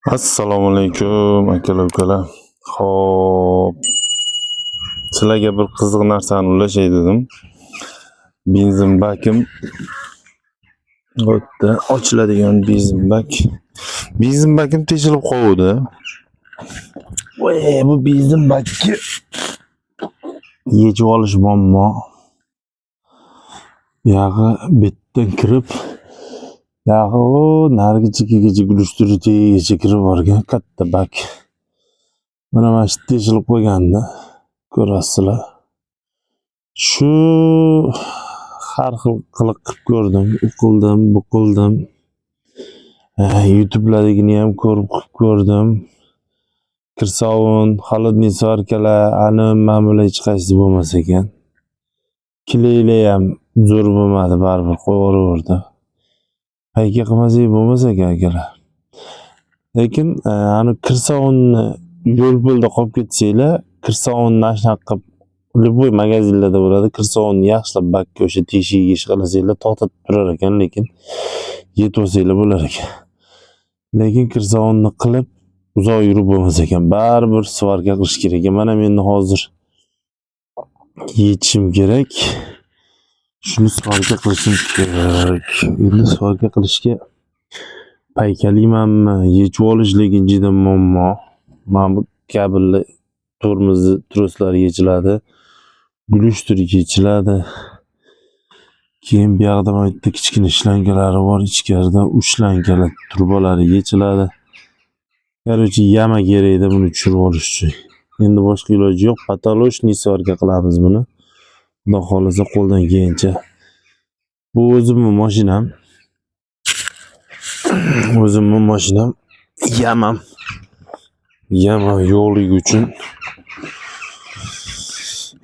Assalomu alaykum akalar ukalar. Xo'p, sizlarga bir qiziq narsani ulashay dedim. Benzin bakim o'tdi. Ochiladigan benzin bak. Benzin bakim teshilib qoldi. Voy, bu benzin bakki yechib olish muammo. Yog'i betdan kirib, yog'i o narigi chekkagacha gulishtiruvchigacha kirib borgan katta bak. Mana shu teshilib qolganda ko'rasizlar. Shu har xil qiliq qilib ko'rdim, uqildim, buqildim. YouTube'larigini ham ko'rdim. Kirsovun, холодный svarkalar, ani mana bular hech qaysi bo'lmas ekan. Kilaylar ham zo'r bo'lmadi, baribir qo'yaveraverdi. Hayka qilmasak bo'lmas ekan akalar. Lekin ani kirsovunni yo'l-yo'lda qolib ketsanglar, kirsovunni ashnaqa qilib любой magazinlarda bo'ladi. Kirsovunni yaxshilab bakka o'sha teshigiga ishqalasanglar to'xtatib turar ekan, lekin yetib olsanglar bo'lar ekan. Lekin kirsovunni qilib uzoq yurib bo'lmas ekan. Baribir svarka qilish kerak. Mana men hozir yechishim kerak. Shuni svarka qilishim kerak. Endi svarka qilishga paykalimanmi, yechib olish lekin juda muammo. Mana bu kabellar tormozni troslari yechiladi. Gulishtir yechiladi. Keyin bu yoqda mana bitta kichkina shlangalari bor, ichkarida ushlankalar turbalari yechiladi. Короче, yama kerakda buni tushirib olish uchun. Endi boshqa iloji yo'q, patolochniy svarka qilamiz buni. Xudo xolasa qo'ldan kelgancha. Bu o'zimning mashinam. O'zimning mashinam. Yamam yo'qligi uchun.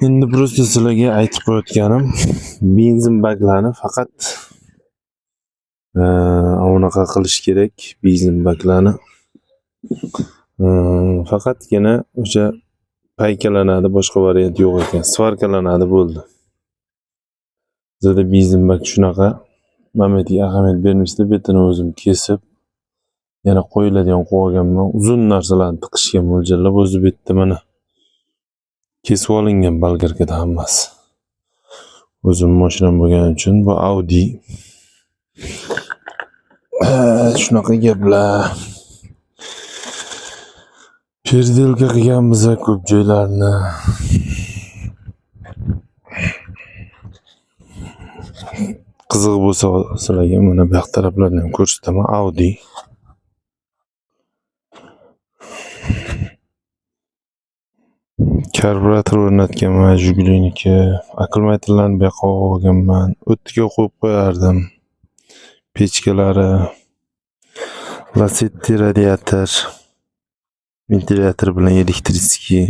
Endi просто sizlarga aytib qo'yayotganim, benzin baklarini faqat unaqa qilish kerak, benzin baklarini. Faqatgina o'sha paykalanadi, boshqa variant yo'q ekan. Svarkalanadi bo'ldi. Bizda benzin bak shunaqa. Mamatiga ahamiyat bermasda betini o'zim kesib, yana qo'yiladigan qo'yib olganman. Uzun narsalarni tiqishga mo'ljallab o'zi betda mana kesib olingan bolgarkada hammasi. O'zim mashinam bo'lgani uchun bu Audi. Shunaqa gaplar. Perdelka qilganmiz ko'p joylarni. Qiziq bo'lsa sizlarga mana bu yoq taraflarni ham ko'rsataman. Audi. Karburator o'rnatganman, Jiguliniki. Akkumulyatorlarni bu yoqqa olganman. O'tga qo'yib qo'yardim. Pechkalari, Lasetti radiator, ventilyator bilan elektriskiy.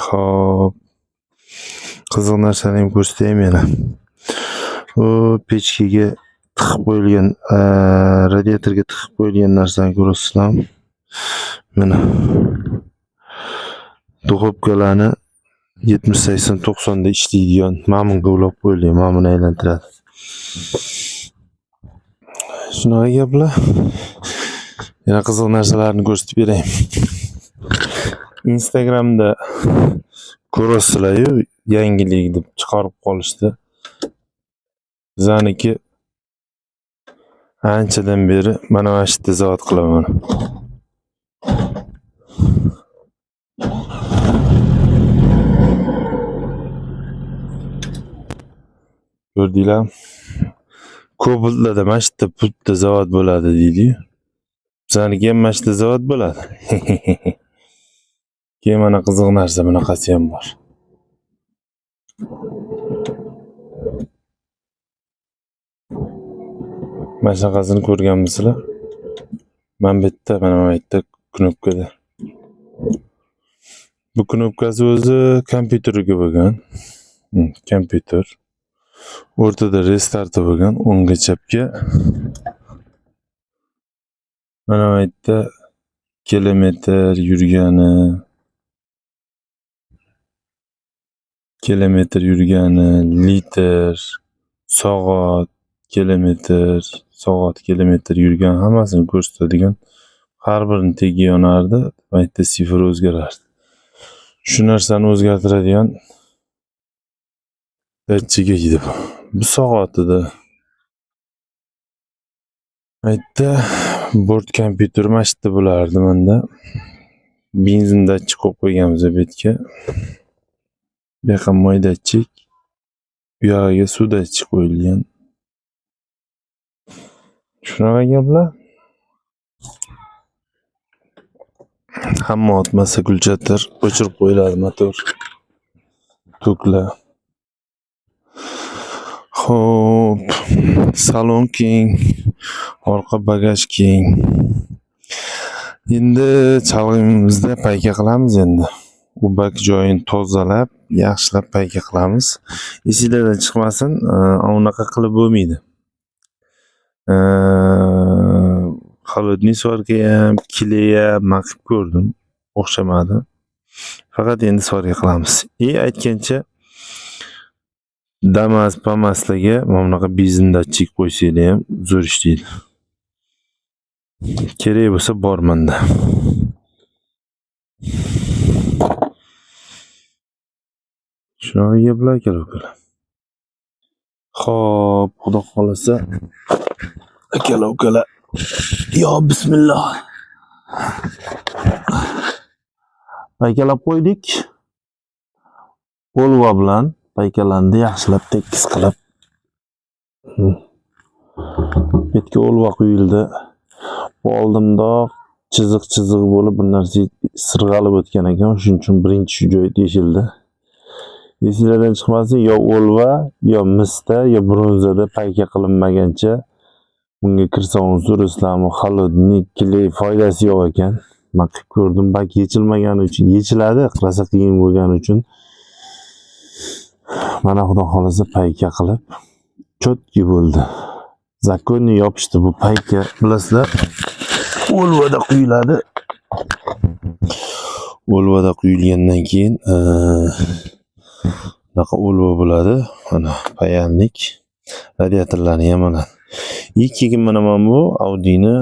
Xo'p. Qiziq narsani ham ko'rsataymi yana. U pechkaga tiqib qo'yilgan, radiatorga tiqib qo'yilgan narsani ko'rasizlarmi? Mana duxovkalarni 70, 80, 90 da ishlaydigan mamunga ulab qo'yilgan, mamuni aylantiradi. Shunaqa gaplar. Yana qiziq narsalarni ko'rsatib berayin. Instagramda ko'rasizlar-yu, yangilik deb chiqarib qolishdi. Bizaniki anchadan beri mana shu yerda zavod qilaman. Ko'rdinglar? Kobaltlarda mana shu yerda pultda zavod bo'ladi deydi-yu. Bizaniki ham mana shu yerda zavod bo'ladi. Keyin mana qiziq narsa bunaqasi ham bor. Mana shunaqasini ko'rganmisizlar? Mana bu yerda, mana bu yerda knopkada. Bu knopkasi o'zi kompyuterga bo'lgan. Kompyuter. O'rtada restarti bo'lgan, o'ngga chapga. Mana bu yerda kilometr yurgani, litr, soat, kilometr, soat, kilometr yurgan hammasini ko'rsatadigan har birini tegi yonardi. Bu yerda sifir o'zgarardi. Shu narsani o'zgartiradigan datchik edi bu. Bu soatida aytda bort kompyuter mashqda bo'lardi menda. Benzin datchik qo'yib qo'yganmiz bu yerga. Bu yoqqa moy datchik, bu yog'iga suv datchik qo'yilgan. Shunaqa gaplar. Hamma otmasa gulchatir o'chirib qo'yiladi motor. Toklar. Xo'p, salon keng, orqa bagaj keng. Endi chalg'imizda payka qilamiz endi. Bu bak joyini tozalab, yaxshilab payka qilamiz. Esingizdan chiqmasin, unaqa qilib bo'lmaydi. Холодный svarka ham, kileya men qilib ko'rdim, o'xshamadi. Faqat endi svarka qilamiz. Aytgancha Damas pamaslarga mana bunaqa benzin datchik qo'ysanglar ham zo'r ishlaydi. Kerak bo'lsa bormanda. Shunaqa gaplar aka-ukalar. Xo'p, xudo xolasa aka-ukalar. Yo bismillah. Paykalab qo'ydik. Polva bilan paykalandi yaxshilab tekis qilib. Betga olva quyildi. Oldimda chiziq bo'lib bir narsa sirg'alib o'tgan ekan, shuning uchun birinchi shu joy teshildi. Esingizdan chiqmasin, yo olva, yo misda, yo bronzada payka qilinmagancha bunga kirsovun surislarmi, холодный, kley foydasi yo'q ekan. Men qilib ko'rdim, balki yechilmagani uchun yechiladi, qilasa qiyin bo'lgani uchun. Mana xudo xolasa payka qilib chotki bo'ldi. Zakonni yopishdi bu payka, bilasizlar. Olvada quyiladi. Olvada quyilgandan keyin bunaqa olva bo'ladi. Mana payanlik radiatorlarni ham mana. Keyin mana bu Audi'ni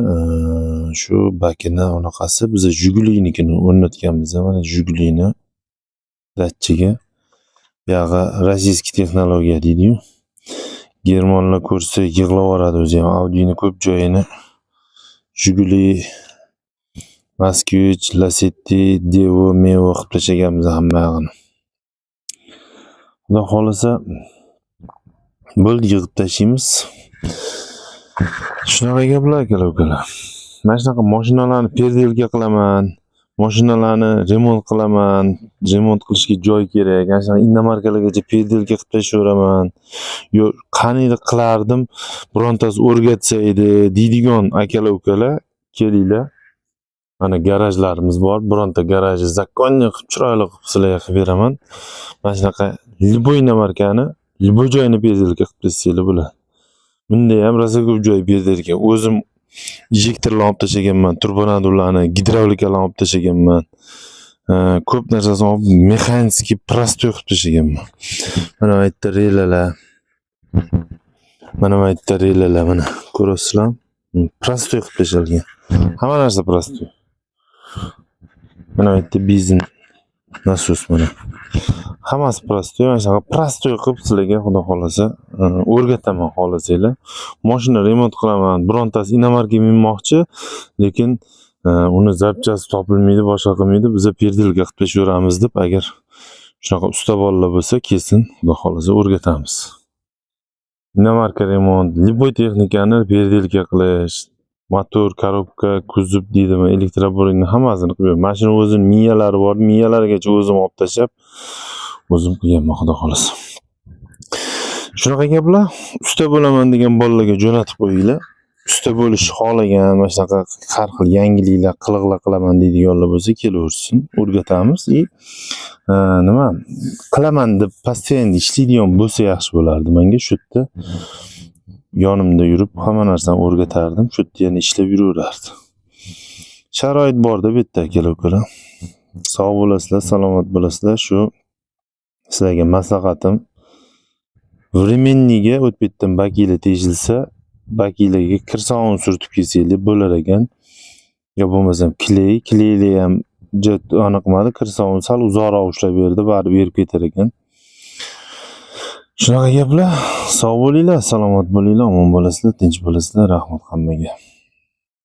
shu bakini unaqasi biz Jigulinikini o'rnatganmiz. Mana Jigulini datchigi. Bu yoqqa rossiyskiy texnologiya deydi-yu. Germanlar ko'rsa yig'lab yuboradi o'zi ham. Audi'ni ko'p joyini Jiguli, Moskvich, Lasetti, Devo, Mevo qilib tashlaganmiz hamma yog'ini. Xudo xolasa bo'ldi yig'ib tashlaymiz. Shunaqa gaplar aka-ukalar. Mana shunaqa mashinalarni perdelka qilaman, mashinalarni remont qilaman, remont qilishga joy kerak. Mana shunaqa innomarkalargacha perdelka qilib tashlayveraman. Yo, qaniydi qilardim, birontasi o'rgatsa edi deydigan aka-ukalar, kelinglar. Mana garajlarimiz bor. Bironta garajni zakonni qilib chiroyli qilib sizlarga qilib beraman. Mana shunaqa Liboy markani, Liboy joyini perdelka qilib tasanglar bo'ladi. Bunda ham rosa ko'p joy perdelka. O'zim injektorlar olib tashlaganman, turbonadurlarni, gidravlikalarni olib tashlaganman. Ko'p narsasini olib mexanskiy prostoy qilib tashlaganman. Mana bu yerda relalar. Mana bu yerda relalar mana ko'rasizlar? Prostoy qilib tashalgan. Hamma narsa prostoy. Mana bu yerda benzin nasos mana. Hammasi prostoy, mana shunaqa prostoy qilib sizlarga xudo xolasa o'rgataman xohlasanglar. Mashina remont qilaman. Birontasi inomarka minmoqchi, lekin uni zapchasi topilmaydi, boshqa qilmaydi. Biz perdelka qilib tashlayveramiz deb, agar shunaqa usta bolalar bo'lsa, kelsin, xudo xolasa o'rgatamiz. Inomarka remont, Liboy texnikani perdelka qilish, motor, korobka, kuzov deydimi, elektromobilni hammasini qilib, mashina o'zini miyalari bor, miyalarigacha o'zim olib tashlab, o'zim qilganman xudo xolasa. Shunaqa gaplar, usta bo'laman degan bolalarga jo'natib qo'yinglar. Usta bo'lishni xohlagan, mana shunaqa har xil yangiliklar, qiliqlar qilaman deydiganlar bo'lsa, kelaversin, o'rgatamiz. Nima qilaman deb постоянно ishlaydigan bo'lsa yaxshi bo'lardi. Menga shu yerda yonimda yurib hamma narsani o'rgatardim. Shu yerda yana ishlab yuraverardi. Sharoit bor-da bu yerda aka-ukalar. Sog' bo'lasizlar, salomat bo'lasizlar. Shu sizlarga maslahatim. Временniga o'tib ketdim, bakiylar teshilsa, bakiylarga kir sovun surtib kelsanglar bo'lar ekan. Yo bo'lmasam kleyli ham aniqmadi. Kir sovun sal uzoqroq ushlab berdi, baribir erib ketar ekan. Shunaqa gaplar. Sog' bo'linglar, salomat bo'linglar, omon bo'lasizlar, tinch bo'lasizlar. Rahmat hammaga.